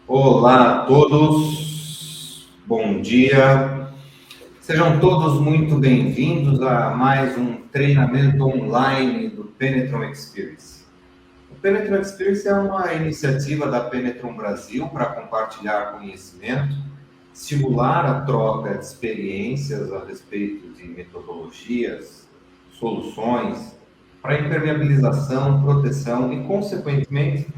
Olá a todos, bom dia, sejam todos muito bem-vindos a mais um treinamento online do Penetron Experience. O Penetron Experience é uma iniciativa da Penetron Brasil para compartilhar conhecimento, estimular a troca de experiências a respeito de metodologias, soluções para impermeabilização, proteção e, consequentemente,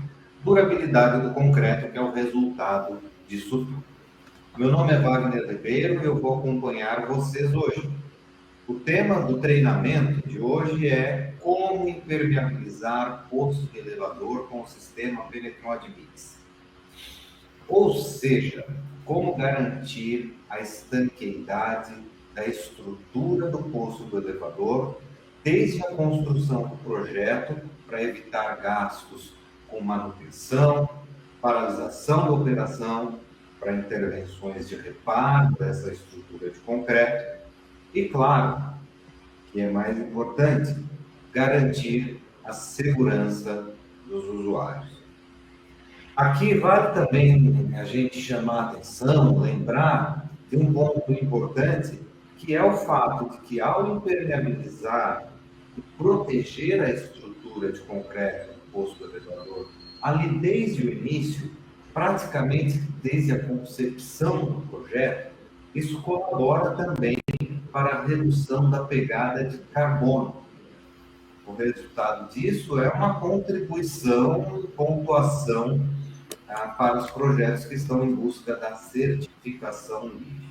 durabilidade do concreto, que é o resultado disso tudo. Meu nome é Wagner Ribeiro e eu vou acompanhar vocês hoje. O tema do treinamento de hoje é como impermeabilizar poço de elevador com o sistema Penetron Admix. Ou seja, como garantir a estanqueidade da estrutura do poço do elevador desde a construção do projeto para evitar gastos com manutenção, paralisação da operação, para intervenções de reparo dessa estrutura de concreto e, claro, que é mais importante, garantir a segurança dos usuários. Aqui vale também a gente chamar a atenção, lembrar de um ponto importante, que é o fato de que, ao impermeabilizar e proteger a estrutura de concreto do poço do elevador, ali desde o início, praticamente desde a concepção do projeto, isso colabora também para a redução da pegada de carbono. O resultado disso é uma contribuição e pontuação para os projetos que estão em busca da certificação LEED.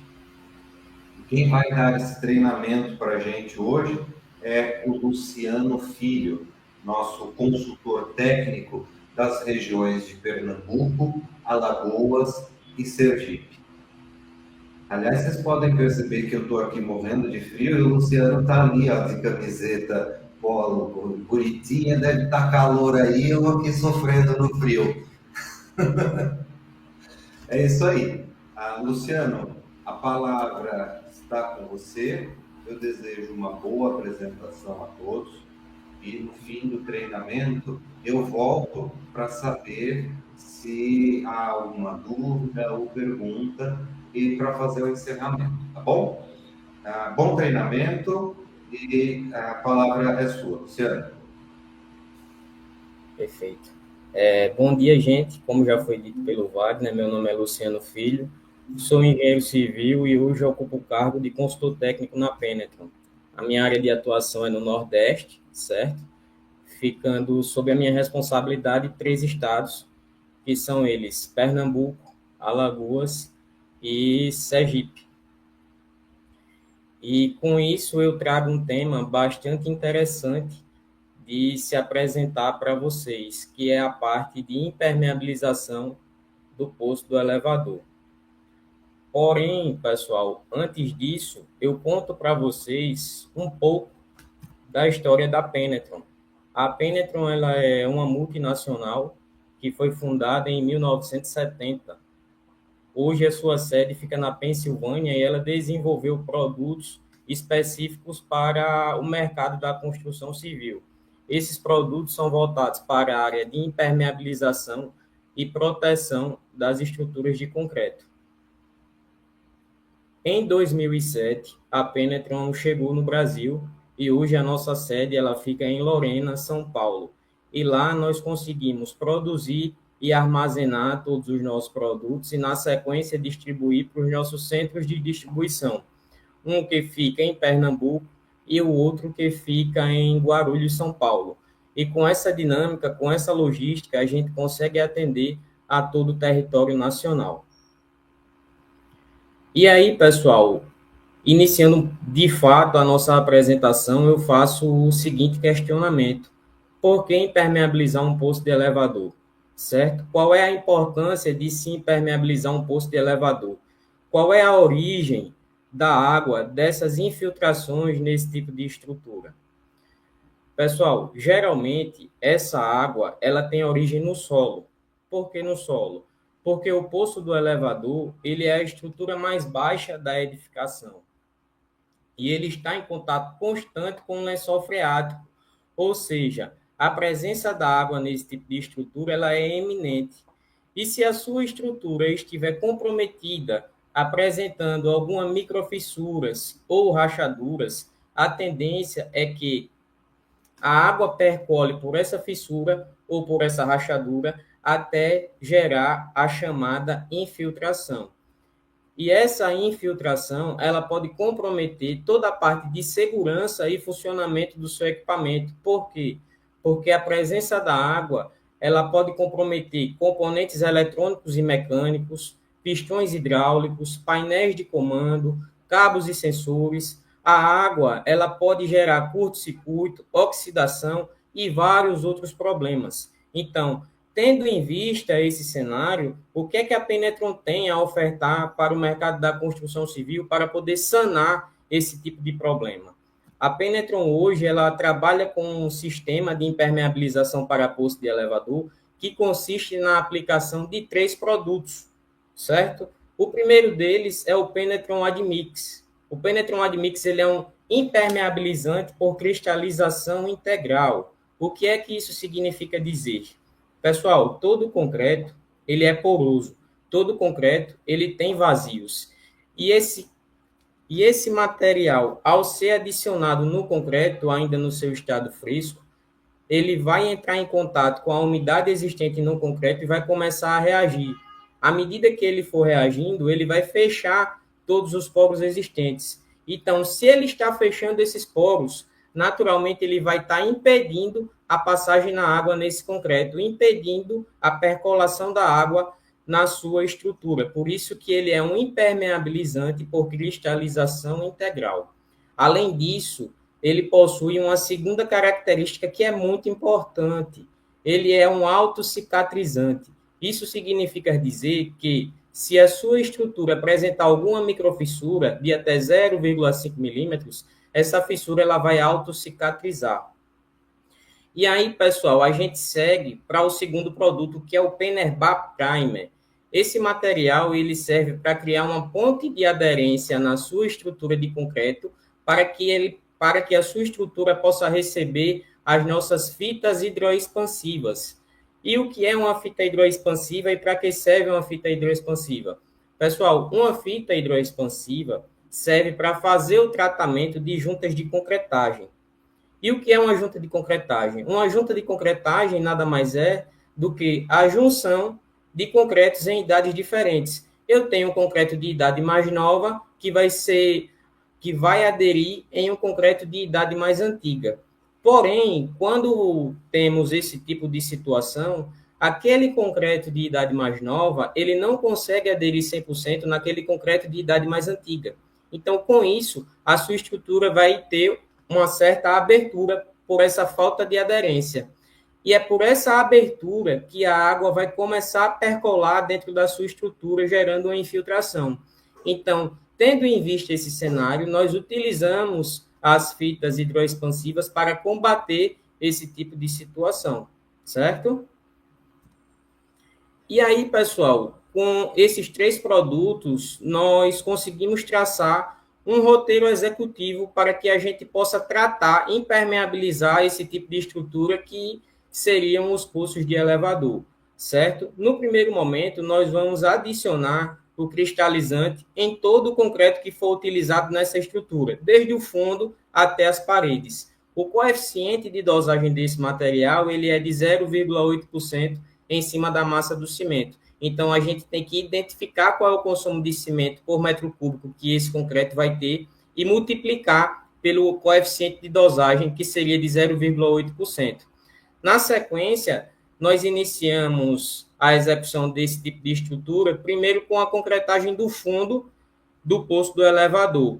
Quem vai dar esse treinamento para a gente hoje é o Luciano Filho, nosso consultor técnico das regiões de Pernambuco, Alagoas e Sergipe. Aliás, vocês podem perceber que eu estou aqui morrendo de frio e o Luciano está ali, ó, de camiseta polo, bonitinha, deve estar calor aí, eu aqui sofrendo no frio. É isso aí. Luciano, a palavra está com você. Eu desejo uma boa apresentação a todos e no fim do treinamento eu volto para saber se há alguma dúvida ou pergunta e para fazer o encerramento, tá bom? Bom treinamento e a palavra é sua, Luciano. Perfeito. Bom dia, gente. Como já foi dito pelo Wagner, meu nome é Luciano Filho, sou engenheiro civil e hoje ocupo o cargo de consultor técnico na Penetron. A minha área de atuação é no Nordeste, certo? Ficando sob a minha responsabilidade 3 estados, que são eles Pernambuco, Alagoas e Sergipe. E com isso eu trago um tema bastante interessante de se apresentar para vocês, que é a parte de impermeabilização do poço do elevador. Porém, pessoal, antes disso, eu conto para vocês um pouco da história da Penetron. A Penetron ela é uma multinacional que foi fundada em 1970. Hoje a sua sede fica na Pensilvânia e ela desenvolveu produtos específicos para o mercado da construção civil. Esses produtos são voltados para a área de impermeabilização e proteção das estruturas de concreto. Em 2007, a Penetron chegou no Brasil e hoje a nossa sede ela fica em Lorena, São Paulo. E lá nós conseguimos produzir e armazenar todos os nossos produtos e, na sequência, distribuir para os nossos centros de distribuição. Um que fica em Pernambuco e o outro que fica em Guarulhos, São Paulo. E com essa dinâmica, com essa logística, a gente consegue atender a todo o território nacional. E aí, pessoal, iniciando de fato a nossa apresentação, eu faço o seguinte questionamento. Por que impermeabilizar um poço de elevador? Certo? Qual é a importância de se impermeabilizar um poço de elevador? Qual é a origem da água dessas infiltrações nesse tipo de estrutura? Pessoal, geralmente essa água ela tem origem no solo. Por que no solo? Porque o poço do elevador ele é a estrutura mais baixa da edificação e ele está em contato constante com o lençol freático, ou seja, a presença da água nesse tipo de estrutura ela é eminente. E se a sua estrutura estiver comprometida, apresentando algumas microfissuras ou rachaduras, a tendência é que a água percole por essa fissura ou por essa rachadura até gerar a chamada infiltração. E essa infiltração, ela pode comprometer toda a parte de segurança e funcionamento do seu equipamento. Por quê? Porque a presença da água, ela pode comprometer componentes eletrônicos e mecânicos, pistões hidráulicos, painéis de comando, cabos e sensores. A água, ela pode gerar curto-circuito, oxidação e vários outros problemas. Então, tendo em vista esse cenário, o que é que a Penetron tem a ofertar para o mercado da construção civil para poder sanar esse tipo de problema? A Penetron hoje ela trabalha com um sistema de impermeabilização para poço de elevador que consiste na aplicação de 3 produtos, certo? O primeiro deles é o Penetron Admix. O Penetron Admix ele é um impermeabilizante por cristalização integral. O que é que isso significa dizer? Pessoal, todo concreto, ele é poroso. Todo concreto, ele tem vazios. E esse material, ao ser adicionado no concreto, ainda no seu estado fresco, ele vai entrar em contato com a umidade existente no concreto e vai começar a reagir. À medida que ele for reagindo, ele vai fechar todos os poros existentes. Então, se ele está fechando esses poros, naturalmente ele vai estar impedindo a passagem na água nesse concreto, impedindo a percolação da água na sua estrutura. Por isso que ele é um impermeabilizante por cristalização integral. Além disso, ele possui uma segunda característica que é muito importante. Ele é um autocicatrizante. Isso significa dizer que se a sua estrutura apresentar alguma microfissura de até 0,5 milímetros, essa fissura ela vai autocicatrizar. E aí, pessoal, a gente segue para o segundo produto, que é o Penerbah Primer. Esse material ele serve para criar uma ponte de aderência na sua estrutura de concreto para que a sua estrutura possa receber as nossas fitas hidroexpansivas. E o que é uma fita hidroexpansiva e para que serve uma fita hidroexpansiva? Pessoal, uma fita hidroexpansiva serve para fazer o tratamento de juntas de concretagem. E o que é uma junta de concretagem? Uma junta de concretagem nada mais é do que a junção de concretos em idades diferentes. Eu tenho um concreto de idade mais nova que vai aderir em um concreto de idade mais antiga. Porém, quando temos esse tipo de situação, aquele concreto de idade mais nova, ele não consegue aderir 100% naquele concreto de idade mais antiga. Então, com isso, a sua estrutura vai ter uma certa abertura por essa falta de aderência. E é por essa abertura que a água vai começar a percolar dentro da sua estrutura, gerando uma infiltração. Então, tendo em vista esse cenário, nós utilizamos as fitas hidroexpansivas para combater esse tipo de situação, certo? E aí, pessoal, com esses 3 produtos, nós conseguimos traçar um roteiro executivo para que a gente possa tratar, impermeabilizar esse tipo de estrutura que seriam os poços de elevador, certo? No primeiro momento, nós vamos adicionar o cristalizante em todo o concreto que for utilizado nessa estrutura, desde o fundo até as paredes. O coeficiente de dosagem desse material ele é de 0,8% em cima da massa do cimento. Então, a gente tem que identificar qual é o consumo de cimento por metro cúbico que esse concreto vai ter e multiplicar pelo coeficiente de dosagem, que seria de 0,8%. Na sequência, nós iniciamos a execução desse tipo de estrutura, primeiro com a concretagem do fundo do poço do elevador.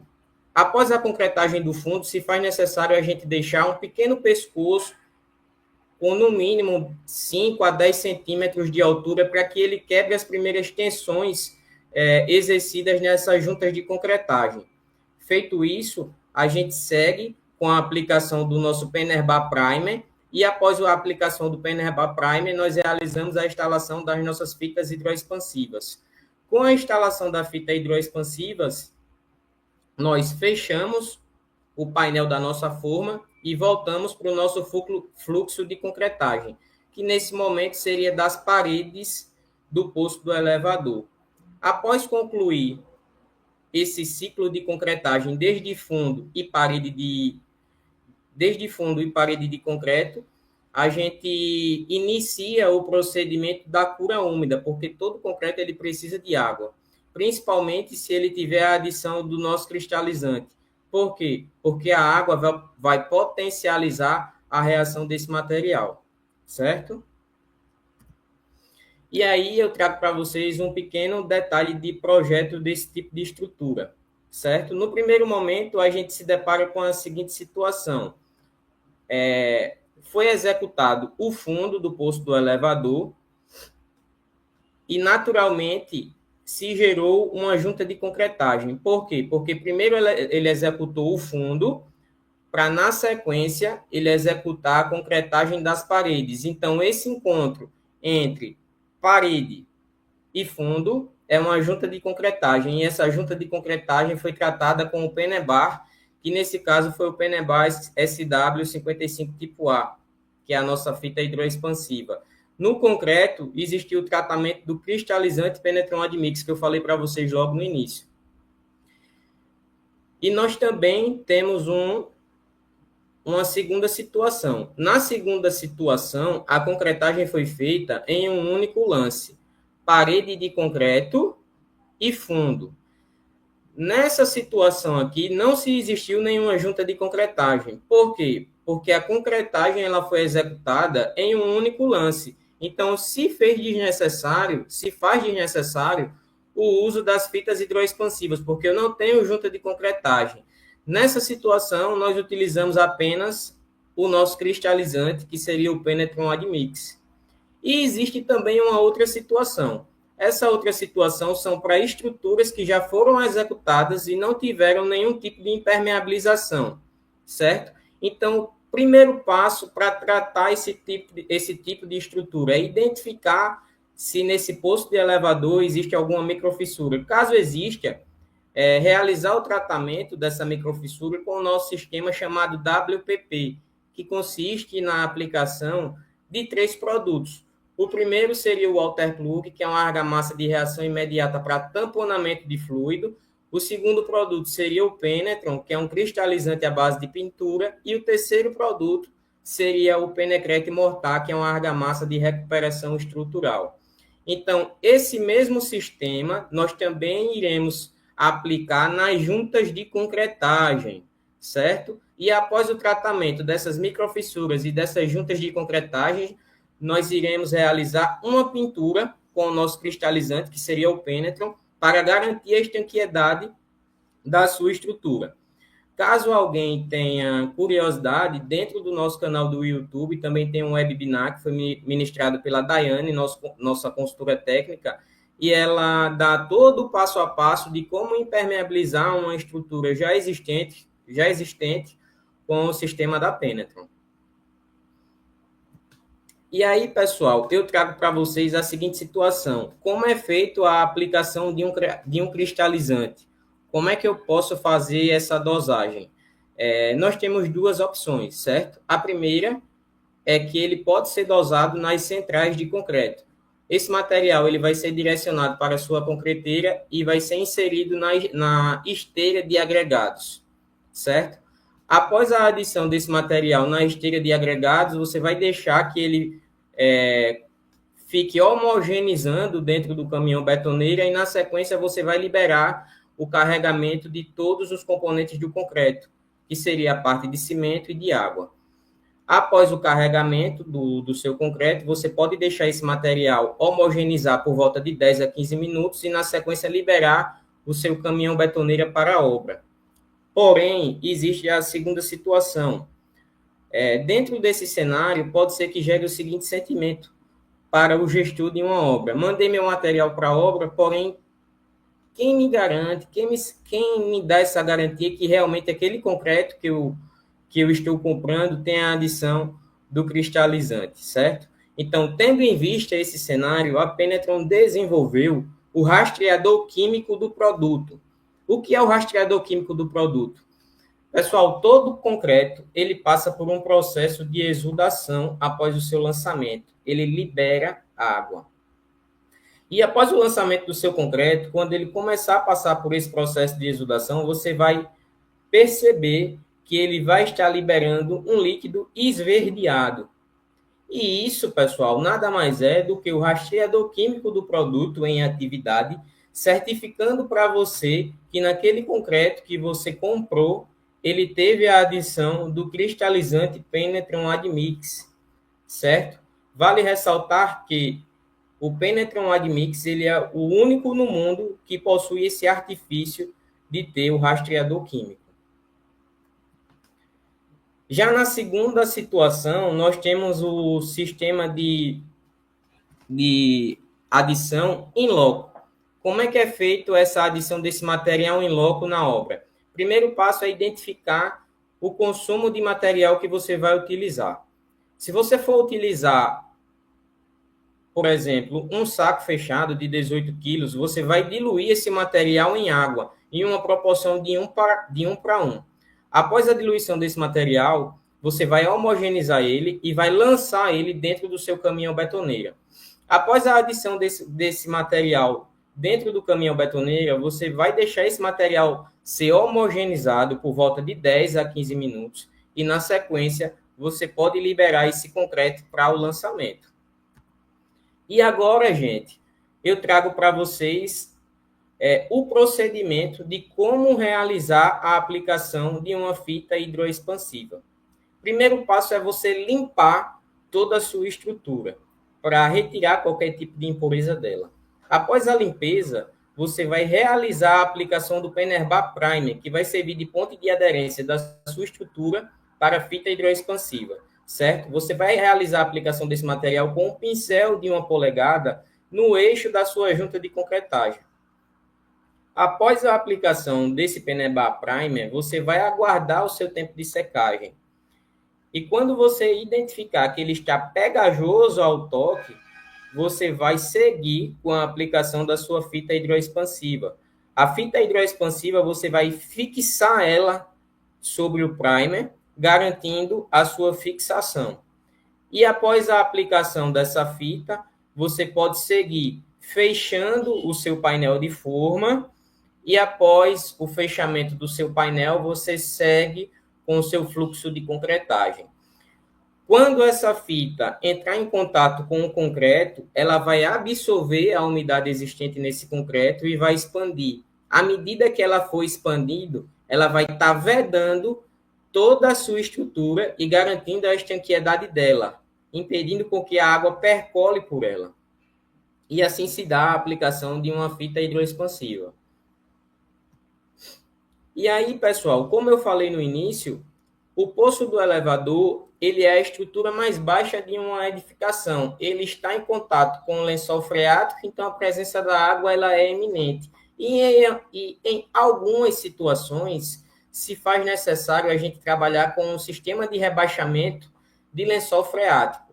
Após a concretagem do fundo, se faz necessário a gente deixar um pequeno pescoço com no mínimo 5 a 10 centímetros de altura para que ele quebre as primeiras tensões exercidas nessas juntas de concretagem. Feito isso, a gente segue com a aplicação do nosso Penerbar Primer, e após a aplicação do Penerbar Primer, nós realizamos a instalação das nossas fitas hidroexpansivas. Com a instalação da fita hidroexpansivas, nós fechamos o painel da nossa forma e voltamos para o nosso fluxo de concretagem, que nesse momento seria das paredes do poço do elevador. Após concluir esse ciclo de concretagem desde fundo e parede de concreto, a gente inicia o procedimento da cura úmida, porque todo concreto ele precisa de água, principalmente se ele tiver a adição do nosso cristalizante. Por quê? Porque a água vai potencializar a reação desse material, certo? E aí eu trago para vocês um pequeno detalhe de projeto desse tipo de estrutura, certo? No primeiro momento, a gente se depara com a seguinte situação. Foi executado o fundo do poço do elevador e, naturalmente, se gerou uma junta de concretagem. Por quê? Porque primeiro ele executou o fundo, para, na sequência, ele executar a concretagem das paredes. Então, esse encontro entre parede e fundo é uma junta de concretagem, e essa junta de concretagem foi tratada com o Penerbar, que nesse caso foi o Penerbar SW55 tipo A, que é a nossa fita hidroexpansiva. No concreto, existiu o tratamento do cristalizante Penetron Admix, que eu falei para vocês logo no início. E nós também temos uma segunda situação. Na segunda situação, a concretagem foi feita em um único lance: parede de concreto e fundo. Nessa situação aqui, não se existiu nenhuma junta de concretagem. Por quê? Porque a concretagem ela foi executada em um único lance. Então, se faz desnecessário o uso das fitas hidroexpansivas, porque eu não tenho junta de concretagem. Nessa situação, nós utilizamos apenas o nosso cristalizante, que seria o Penetron Admix. E existe também uma outra situação. Essa outra situação são para estruturas que já foram executadas e não tiveram nenhum tipo de impermeabilização, certo? Então, o primeiro passo para tratar esse tipo de estrutura é identificar se nesse poço de elevador existe alguma microfissura. Caso exista, realizar o tratamento dessa microfissura com o nosso sistema chamado WPP, que consiste na aplicação de 3 produtos. O primeiro seria o Alterplug, que é uma argamassa de reação imediata para tamponamento de fluido. O segundo produto seria o Penetron, que é um cristalizante à base de pintura. E o terceiro produto seria o Penecrete Mortar, que é uma argamassa de recuperação estrutural. Então, esse mesmo sistema nós também iremos aplicar nas juntas de concretagem, certo? E após o tratamento dessas microfissuras e dessas juntas de concretagem, nós iremos realizar uma pintura com o nosso cristalizante, que seria o Penetron, para garantir a estanqueidade da sua estrutura. Caso alguém tenha curiosidade, dentro do nosso canal do YouTube também tem um webinar que foi ministrado pela Daiane, nossa consultora técnica, e ela dá todo o passo a passo de como impermeabilizar uma estrutura já existente com o sistema da Penetron. E aí, pessoal, eu trago para vocês a seguinte situação. Como é feito a aplicação de um cristalizante? Como é que eu posso fazer essa dosagem? Nós temos 2 opções, certo? A primeira é que ele pode ser dosado nas centrais de concreto. Esse material ele vai ser direcionado para a sua concreteira e vai ser inserido na esteira de agregados, certo? Após a adição desse material na esteira de agregados, você vai deixar que ele fique homogeneizando dentro do caminhão betoneira e, na sequência, você vai liberar o carregamento de todos os componentes do concreto, que seria a parte de cimento e de água. Após o carregamento do seu concreto, você pode deixar esse material homogeneizar por volta de 10 a 15 minutos e, na sequência, liberar o seu caminhão betoneira para a obra. Porém, existe a segunda situação. Dentro desse cenário, pode ser que gere o seguinte sentimento para o gestor de uma obra. Mandei meu material para a obra, porém, quem me garante, quem me dá essa garantia que realmente aquele concreto que eu estou comprando tem a adição do cristalizante, certo? Então, tendo em vista esse cenário, a Penetron desenvolveu o rastreador químico do produto. O que é o rastreador químico do produto? Pessoal, todo concreto, ele passa por um processo de exudação após o seu lançamento. Ele libera água. E após o lançamento do seu concreto, quando ele começar a passar por esse processo de exudação, você vai perceber que ele vai estar liberando um líquido esverdeado. E isso, pessoal, nada mais é do que o rastreador químico do produto em atividade, certificando para você que naquele concreto que você comprou, ele teve a adição do cristalizante Penetron Admix, certo? Vale ressaltar que o Penetron Admix ele é o único no mundo que possui esse artifício de ter o rastreador químico. Já na segunda situação, nós temos o sistema de adição in loco. Como é que é feito essa adição desse material in loco na obra? Primeiro passo é identificar o consumo de material que você vai utilizar. Se você for utilizar, por exemplo, um saco fechado de 18 quilos, você vai diluir esse material em água, em uma proporção de 1 para 1. Após a diluição desse material, você vai homogeneizar ele e vai lançar ele dentro do seu caminhão betoneira. Após a adição desse material dentro do caminhão betoneira, você vai deixar esse material ser homogeneizado por volta de 10 a 15 minutos e, na sequência, você pode liberar esse concreto para o lançamento. E agora, gente, eu trago para vocês o procedimento de como realizar a aplicação de uma fita hidroexpansiva. Primeiro passo é você limpar toda a sua estrutura para retirar qualquer tipo de impureza dela. Após a limpeza, você vai realizar a aplicação do Penerba Primer, que vai servir de ponte de aderência da sua estrutura para a fita hidroexpansiva, certo? Você vai realizar a aplicação desse material com um pincel de 1 polegada no eixo da sua junta de concretagem. Após a aplicação desse Penerba Primer, você vai aguardar o seu tempo de secagem. E quando você identificar que ele está pegajoso ao toque, você vai seguir com a aplicação da sua fita hidroexpansiva. A fita hidroexpansiva, você vai fixar ela sobre o primer, garantindo a sua fixação. E após a aplicação dessa fita, você pode seguir fechando o seu painel de forma e após o fechamento do seu painel, você segue com o seu fluxo de concretagem. Quando essa fita entrar em contato com o concreto, ela vai absorver a umidade existente nesse concreto e vai expandir. À medida que ela for expandindo, ela vai estar vedando toda a sua estrutura e garantindo a estanqueidade dela, impedindo com que a água percole por ela. E assim se dá a aplicação de uma fita hidroexpansiva. E aí, pessoal, como eu falei no início, o poço do elevador, ele é a estrutura mais baixa de uma edificação. Ele está em contato com o lençol freático, então a presença da água ela é eminente. E em algumas situações, se faz necessário a gente trabalhar com um sistema de rebaixamento de lençol freático.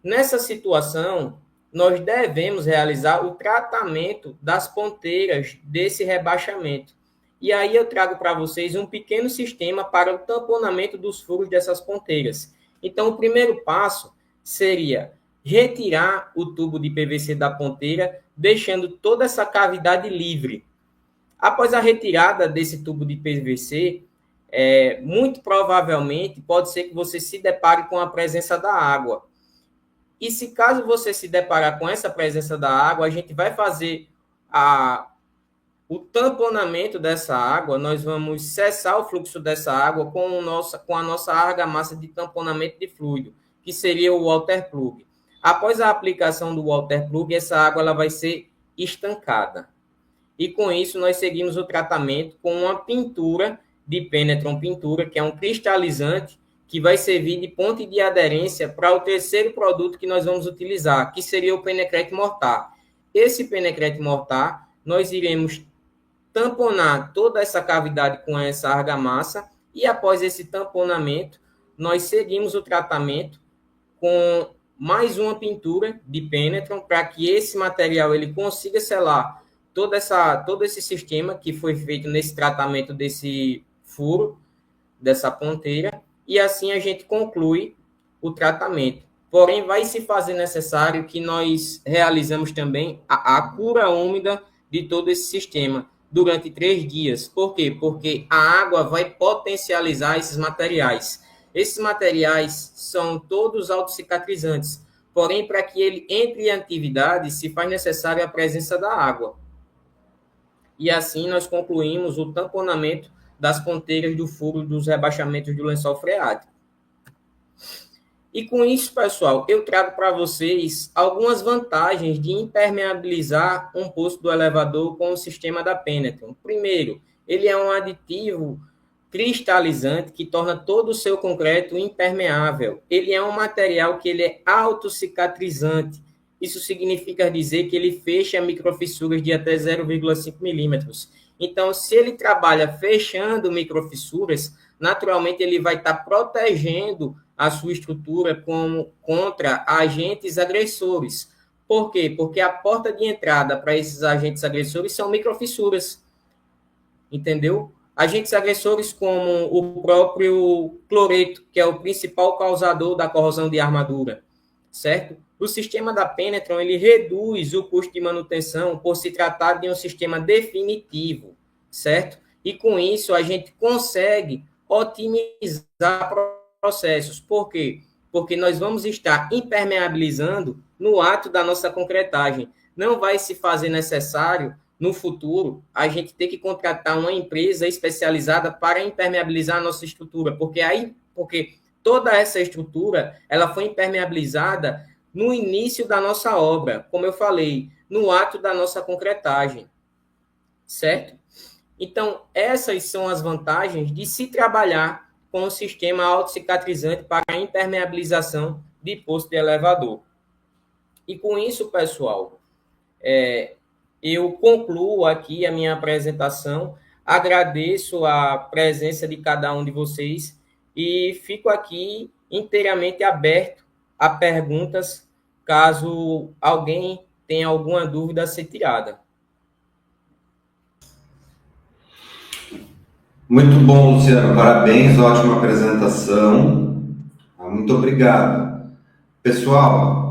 Nessa situação, nós devemos realizar o tratamento das ponteiras desse rebaixamento. E aí eu trago para vocês um pequeno sistema para o tamponamento dos furos dessas ponteiras. Então, o primeiro passo seria retirar o tubo de PVC da ponteira, deixando toda essa cavidade livre. Após a retirada desse tubo de PVC, muito provavelmente pode ser que você se depare com a presença da água. E se caso você se deparar com essa presença da água, a gente vai fazer o tamponamento dessa água, nós vamos cessar o fluxo dessa água com a nossa argamassa de tamponamento de fluido, que seria o water plug. Após a aplicação do water plug, essa água ela vai ser estancada. E com isso, nós seguimos o tratamento com uma pintura de Penetron Pintura, que é um cristalizante, que vai servir de ponte de aderência para o terceiro produto que nós vamos utilizar, que seria o Penecrete Mortar. Esse Penecrete Mortar, nós iremos tamponar toda essa cavidade com essa argamassa e após esse tamponamento, nós seguimos o tratamento com mais uma pintura de Penetron para que esse material ele consiga selar todo esse sistema que foi feito nesse tratamento desse furo, dessa ponteira, e assim a gente conclui o tratamento. Porém, vai se fazer necessário que nós realizamos também a cura úmida de todo esse sistema durante 3 dias. Por quê? Porque a água vai potencializar esses materiais. Esses materiais são todos autocicatrizantes. Porém, para que ele entre em atividade, se faz necessário a presença da água. E assim nós concluímos o tamponamento das ponteiras do furo dos rebaixamentos do lençol freático. E com isso, pessoal, eu trago para vocês algumas vantagens de impermeabilizar um poço do elevador com o sistema da Penetron. Primeiro, ele é um aditivo cristalizante que torna todo o seu concreto impermeável. Ele é um material que ele é autocicatrizante. Isso significa dizer que ele fecha microfissuras de até 0,5 milímetros. Então, se ele trabalha fechando microfissuras, naturalmente ele vai estar protegendo a sua estrutura contra agentes agressores. Por quê? Porque a porta de entrada para esses agentes agressores são microfissuras. Entendeu? Agentes agressores como o próprio cloreto, que é o principal causador da corrosão de armadura, certo? O sistema da Penetron, ele reduz o custo de manutenção por se tratar de um sistema definitivo, certo? E com isso a gente consegue otimizar processos. Por quê? Porque nós vamos estar impermeabilizando no ato da nossa concretagem. Não vai se fazer necessário no futuro, a gente ter que contratar uma empresa especializada para impermeabilizar a nossa estrutura, porque toda essa estrutura, ela foi impermeabilizada no início da nossa obra, como eu falei, no ato da nossa concretagem, certo? Então, essas são as vantagens de se trabalhar com o sistema autocicatrizante para a impermeabilização de poço de elevador. E com isso, pessoal, eu concluo aqui a minha apresentação, agradeço a presença de cada um de vocês e fico aqui inteiramente aberto a perguntas, caso alguém tenha alguma dúvida a ser tirada. Muito bom, Luciano, parabéns, ótima apresentação. Muito obrigado. Pessoal,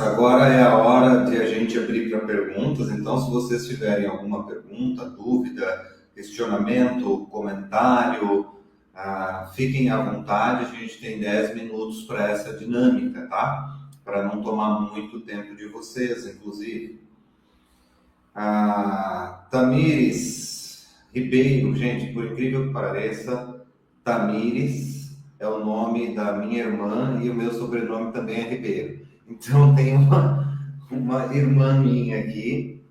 agora é a hora de a gente abrir para perguntas, então se vocês tiverem alguma pergunta, dúvida, questionamento, comentário, fiquem à vontade, a gente tem 10 minutos para essa dinâmica, tá? Para não tomar muito tempo de vocês, inclusive. Tamires Ribeiro, gente, por incrível que pareça, Tamires é o nome da minha irmã e o meu sobrenome também é Ribeiro. Então tem uma irmã minha aqui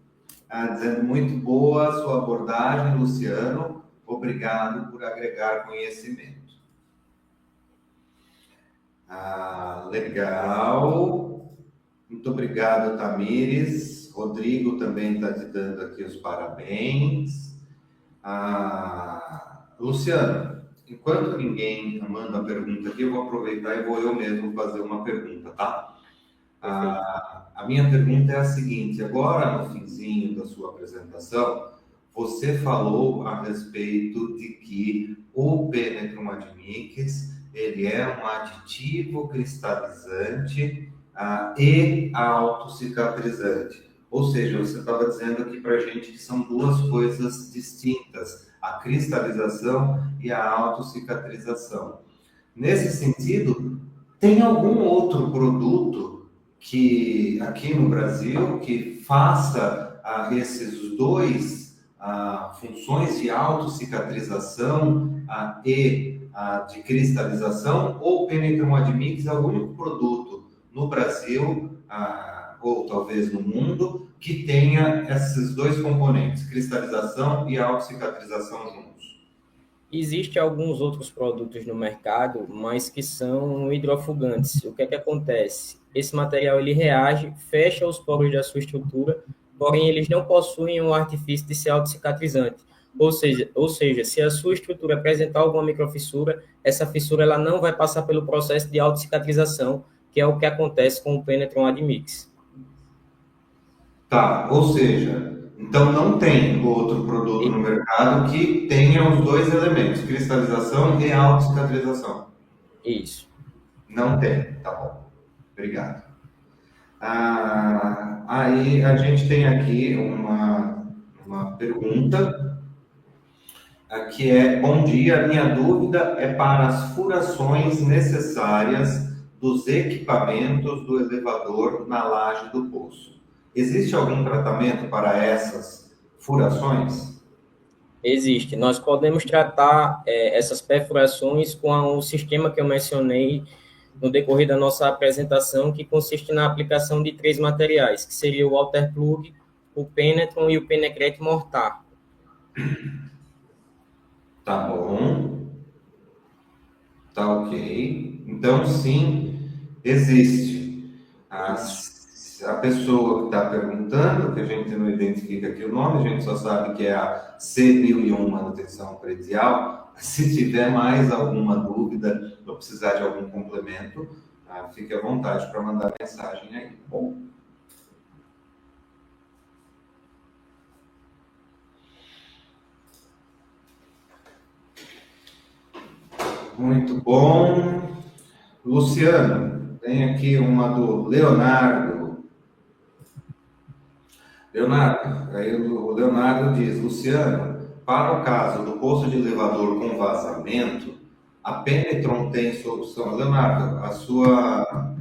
dizendo muito boa a sua abordagem, Luciano. Obrigado por agregar conhecimento. Legal. Muito obrigado, Tamires. Rodrigo também está te dando aqui os parabéns. Luciano, enquanto ninguém manda a pergunta aqui, eu vou aproveitar e vou eu mesmo fazer uma pergunta, tá? A minha pergunta é a seguinte: agora no finzinho da sua apresentação, você falou a respeito de que o Penetron Admix, ele é um aditivo cristalizante e autocicatrizante. Ou seja, você estava dizendo aqui para a gente que são duas coisas distintas, a cristalização e a autocicatrização. Nesse sentido, tem algum outro produto que aqui no Brasil que faça esses dois funções de autocicatrização e de cristalização, ou o Penetron Admix é o único produto no Brasil ou talvez no mundo, que tenha esses dois componentes, cristalização e autocicatrização juntos? Existem alguns outros produtos no mercado, mas que são hidrofugantes. O que é que acontece? Esse material ele reage, fecha os poros da sua estrutura, porém eles não possuem o artifício de ser autocicatrizante. Ou seja, se a sua estrutura apresentar alguma microfissura, essa fissura ela não vai passar pelo processo de autocicatrização, que é o que acontece com o Penetron Admix. Tá, ou seja, então não tem outro produto no mercado que tenha os dois elementos, cristalização e autocicatrização. Isso. Não tem, tá bom. Obrigado. Aí a gente tem aqui uma pergunta, que é: bom dia, minha dúvida é para as furações necessárias dos equipamentos do elevador na laje do poço. Existe algum tratamento para essas furações? Existe. Nós podemos tratar essas perfurações com o sistema que eu mencionei no decorrer da nossa apresentação, que consiste na aplicação de 3 materiais, que seria o Water Plug, o Penetron e o Penecrete Mortar. Tá bom. Tá ok. Então, sim, existe. A pessoa que está perguntando, que a gente não identifica aqui o nome, a gente só sabe que é a C1001 manutenção predial. Se tiver mais alguma dúvida ou precisar de algum complemento, fique à vontade para mandar mensagem aí. Bom. Muito bom. Luciano, tem aqui uma do Leonardo. Aí o Leonardo diz: Luciano, para o caso do poço de elevador com vazamento, a Penetron tem solução? Leonardo, a sua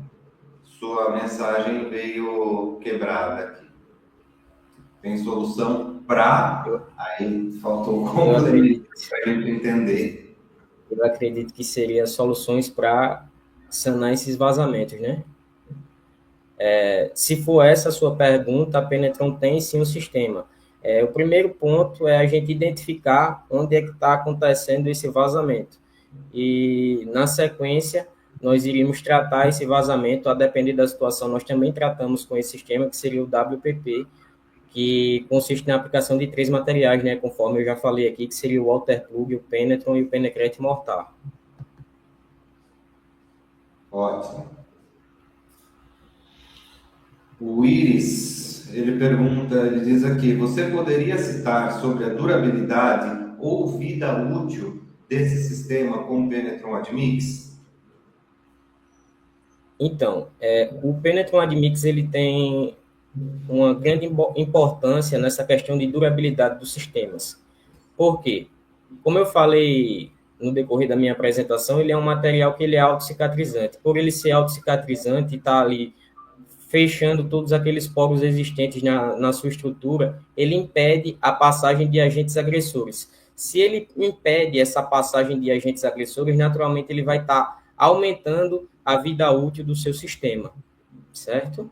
mensagem veio quebrada aqui. Tem solução para... Aí faltou um complemento para a gente entender. Eu acredito que seria soluções para sanar esses vazamentos, né? Se for essa a sua pergunta, a Penetron tem sim um sistema. O primeiro ponto é a gente identificar onde é que está acontecendo esse vazamento. E, na sequência, nós iríamos tratar esse vazamento, a depender da situação. Nós também tratamos com esse sistema, que seria o WPP, que consiste na aplicação de 3 materiais, né, conforme eu já falei aqui, que seria o Water Plug, o Penetron e o Penecrete Mortar. Ótimo. O Iris, ele pergunta, ele diz aqui: você poderia citar sobre a durabilidade ou vida útil desse sistema com o Penetron Admix? Então, o Penetron Admix ele tem uma grande importância nessa questão de durabilidade dos sistemas. Por quê? Como eu falei no decorrer da minha apresentação, ele é um material que ele é autocicatrizante. Por ele ser autocicatrizante e estar ali fechando todos aqueles poros existentes na sua estrutura, ele impede a passagem de agentes agressores. Se ele impede essa passagem de agentes agressores, naturalmente ele vai estar aumentando a vida útil do seu sistema, certo?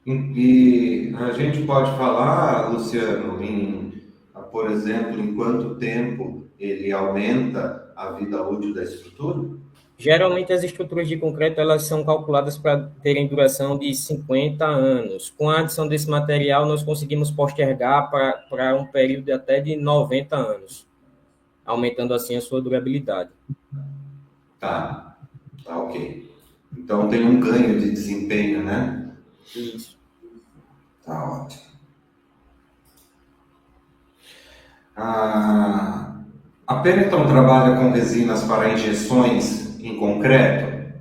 E a gente pode falar, Luciano, por exemplo, em quanto tempo ele aumenta a vida útil da estrutura? Geralmente as estruturas de concreto elas são calculadas para terem duração de 50 anos. Com a adição desse material, nós conseguimos postergar para um período de até de 90 anos, aumentando assim a sua durabilidade. Tá ok. Então tem um ganho de desempenho, né? Isso. Tá ótimo. A Penetron trabalha com resinas para injeções em concreto?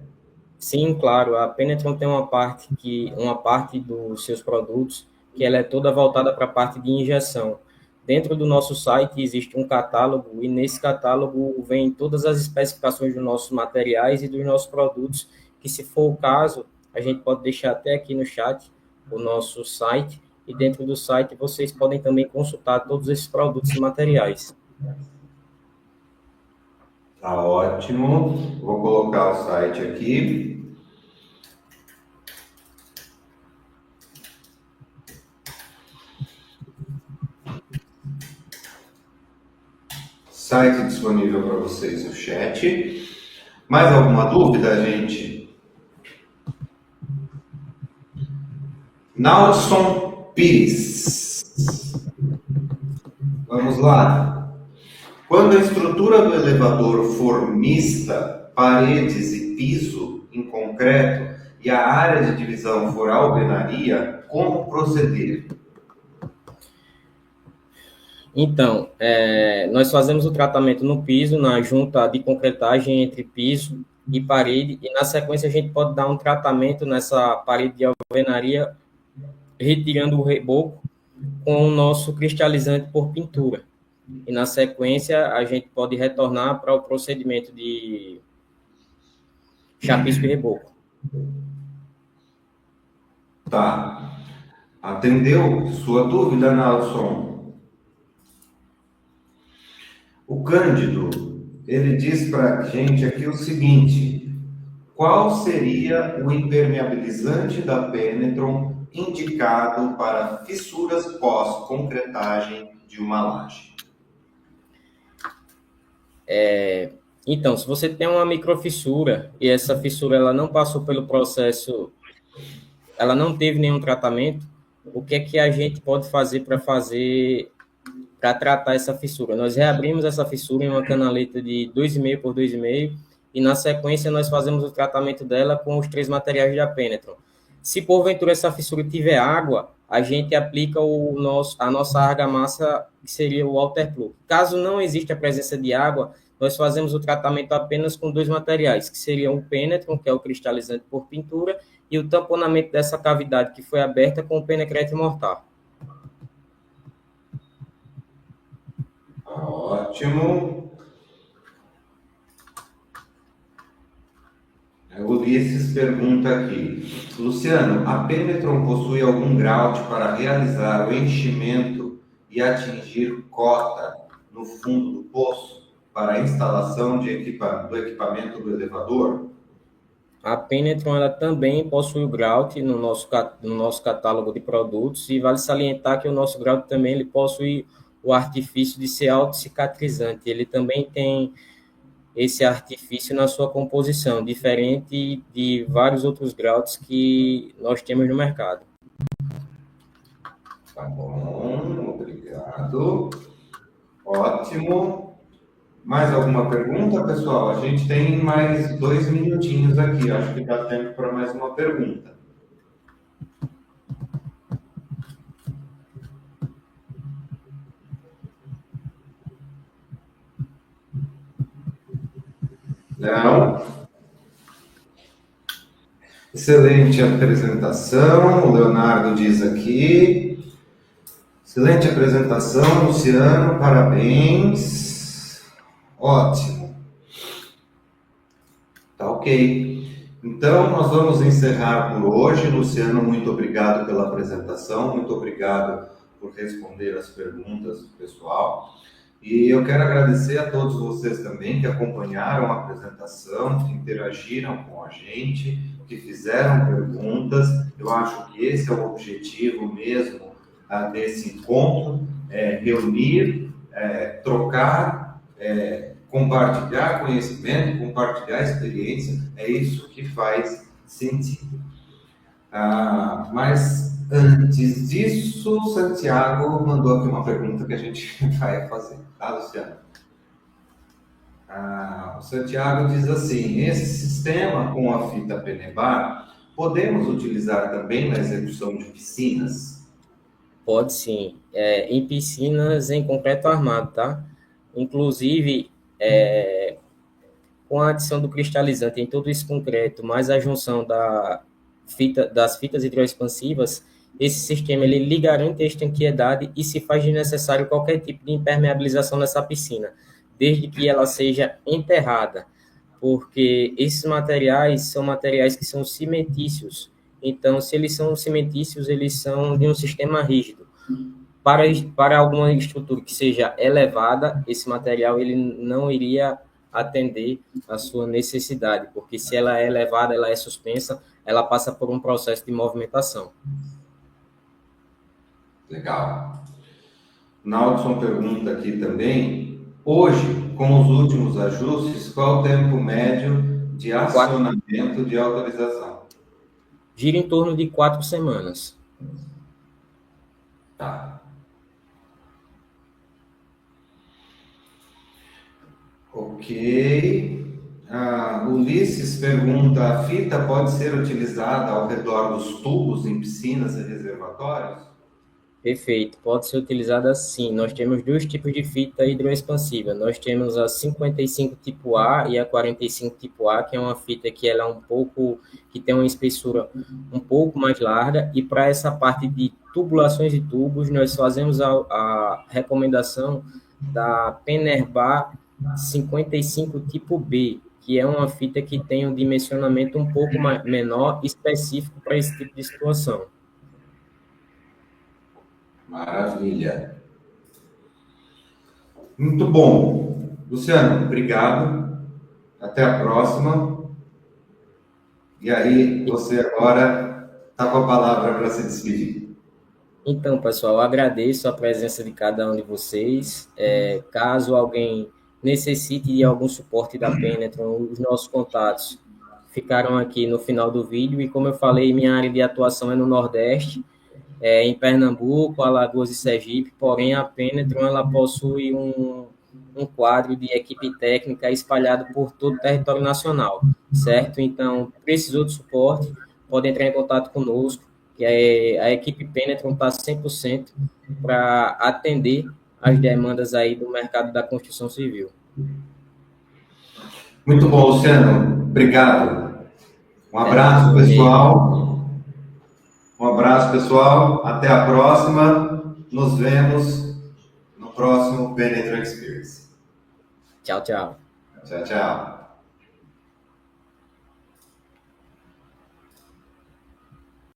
Sim, claro. A Penetron tem uma parte dos seus produtos que ela é toda voltada para a parte de injeção. Dentro do nosso site existe um catálogo e nesse catálogo vem todas as especificações dos nossos materiais e dos nossos produtos, que se for o caso, a gente pode deixar até aqui no chat o nosso site e dentro do site vocês podem também consultar todos esses produtos e materiais. Tá ótimo. Vou colocar o site aqui. Site disponível para vocês no chat. Mais alguma dúvida, gente? Nalson Pires. Vamos lá. Quando a estrutura do elevador for mista, paredes e piso em concreto, e a área de divisão for alvenaria, como proceder? Então, nós fazemos o tratamento no piso, na junta de concretagem entre piso e parede, e na sequência a gente pode dar um tratamento nessa parede de alvenaria, retirando o reboco com o nosso cristalizante por pintura. E na sequência a gente pode retornar para o procedimento de chapisco e reboco. Tá. Atendeu sua dúvida, Nelson? O Cândido, ele diz para a gente aqui o seguinte: qual seria o impermeabilizante da Penetron indicado para fissuras pós-concretagem de uma laje? Então, se você tem uma microfissura e essa fissura ela não passou pelo processo, ela não teve nenhum tratamento, o que é que a gente pode fazer para tratar essa fissura? Nós reabrimos essa fissura em uma canaleta de 2,5 por 2,5 e na sequência nós fazemos o tratamento dela com os 3 materiais da Penetron. Se porventura essa fissura tiver água, a gente aplica a nossa argamassa, que seria o Waterplug. Caso não exista a presença de água, nós fazemos o tratamento apenas com 2 materiais, que seriam o Penetron, que é o cristalizante por pintura, e o tamponamento dessa cavidade que foi aberta com o Penecrete mortar. Ótimo. O Ulisses pergunta aqui: Luciano, a Penetron possui algum grout para realizar o enchimento e atingir cota no fundo do poço para a instalação do equipamento do elevador? A Penetron ela também possui o grout no nosso catálogo de produtos, e vale salientar que o nosso grout também ele possui o artifício de ser autocicatrizante. Ele também tem esse artifício na sua composição, diferente de vários outros grouts que nós temos no mercado. Tá bom, obrigado. Ótimo. Mais alguma pergunta, pessoal? A gente tem mais 2 minutinhos aqui. Acho que dá tempo para mais uma pergunta. Não? Excelente apresentação, o Leonardo diz aqui. Excelente apresentação, Luciano, parabéns. Ótimo. Tá ok. Então, nós vamos encerrar por hoje. Luciano, muito obrigado pela apresentação, muito obrigado por responder as perguntas do pessoal. E eu quero agradecer a todos vocês também que acompanharam a apresentação, que interagiram com a gente, que fizeram perguntas. Eu acho que esse é o objetivo mesmo desse encontro, reunir, trocar, compartilhar conhecimento, compartilhar experiência, é isso que faz sentido. Mas antes disso, Santiago mandou aqui uma pergunta que a gente vai fazer, tá, Luciano? O Santiago diz assim: esse sistema com a fita Penebar, podemos utilizar também na execução de piscinas? Pode sim, em piscinas em concreto armado, tá? Inclusive, com a adição do cristalizante em todo esse concreto, mais a junção das fitas hidroexpansivas, esse sistema ele lhe garante a estanqueidade e se faz desnecessário qualquer tipo de impermeabilização nessa piscina, desde que ela seja enterrada, porque esses materiais são materiais que são cimentícios. Então, se eles são cimentícios, eles são de um sistema rígido. Para alguma estrutura que seja elevada, esse material ele não iria atender a sua necessidade, porque se ela é elevada, ela é suspensa, ela passa por um processo de movimentação. Legal. Naldson pergunta aqui também: hoje, com os últimos ajustes, qual o tempo médio de acionamento de autorização? Gira em torno de 4 semanas. Tá. Ok. Ulisses pergunta: a fita pode ser utilizada ao redor dos tubos em piscinas e reservatórios? Perfeito, pode ser utilizada sim. Nós temos dois tipos de fita hidroexpansiva. Nós temos a 55 tipo A e a 45 tipo A, que é uma fita que ela é um pouco, que tem uma espessura um pouco mais larga. E para essa parte de tubulações e tubos, nós fazemos a recomendação da Penerbar 55 tipo B, que é uma fita que tem um dimensionamento um pouco menor, específico para esse tipo de situação. Maravilha. Muito bom. Luciano, obrigado. Até a próxima. E aí, você agora está com a palavra para se despedir. Então, pessoal, eu agradeço a presença de cada um de vocês. Caso alguém necessite de algum suporte da Penetron, os nossos contatos ficaram aqui no final do vídeo. E como eu falei, minha área de atuação é no Nordeste, em Pernambuco, Alagoas e Sergipe. Porém, a Penetron ela possui um quadro de equipe técnica espalhado por todo o território nacional, certo? Então, precisou de suporte, pode entrar em contato conosco, que a equipe Penetron está 100% para atender as demandas aí do mercado da construção civil. Muito bom, Luciano. Obrigado. Um abraço, pessoal. Um abraço, pessoal. Até a próxima. Nos vemos no próximo Penetron Experience. Tchau, tchau. Tchau, tchau.